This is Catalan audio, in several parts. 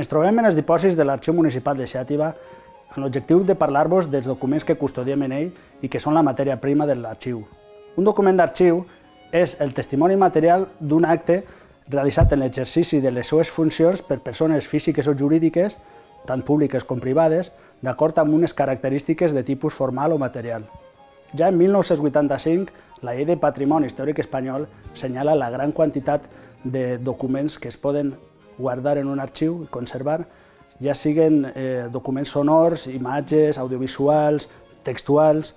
Ens trobem en els dipòsits de l'Arxiu Municipal de Xàtiva amb l'objectiu de parlar-vos dels documents que custodiem en ell i que són la matèria prima de l'arxiu. Un document d'arxiu és el testimoni material d'un acte realitzat en l'exercici de les seues funcions per persones físiques o jurídiques, tant públiques com privades, d'acord amb unes característiques de tipus formal o material. Ja en 1985, la Llei de Patrimoni Històric Espanyol senyala la gran quantitat de documents que es poden guardar en un arxiu i conservar, ja siguen documents sonors, imatges, audiovisuals, textuals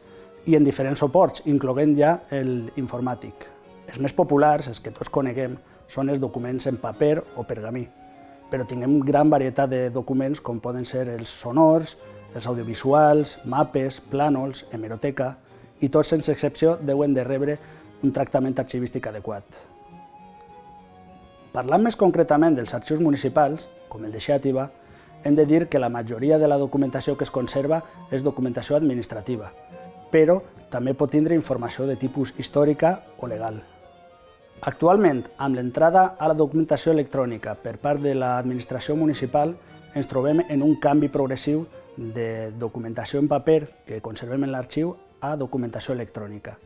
i en diferents suports, incloent ja l'informàtic. Els més populars, els que tots coneguem, són els documents en paper o pergamí, però tinguem gran varietat de documents com poden ser els sonors, els audiovisuals, mapes, plànols, hemeroteca, i tots sense excepció deuen de rebre un tractament arxivístic adequat. Parlant més concretament dels arxius municipals, com el de Xàtiva, hem de dir que la majoria de la documentació que es conserva és documentació administrativa, però també pot tindre informació de tipus històrica o legal. Actualment, amb l'entrada a la documentació electrònica per part de l'administració municipal, ens trobem en un canvi progressiu de documentació en paper que conservem en l'arxiu a documentació electrònica.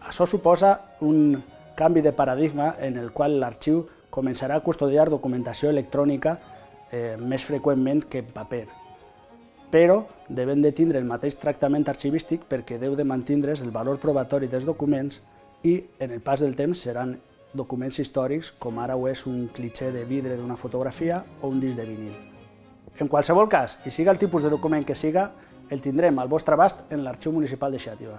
Això suposa un canvi de paradigma en el qual l'arxiu començarà a custodiar documentació electrònica més freqüentment que en paper. Però devem de tindre el mateix tractament arxivístic perquè deu de mantindre's el valor probatori dels documents i en el pas del temps seran documents històrics com ara ho és un clitxé de vidre d'una fotografia o un disc de vinil. En qualsevol cas, i siga el tipus de document que siga, el tindrem al vostre abast en l'Arxiu Municipal de Xàtiva.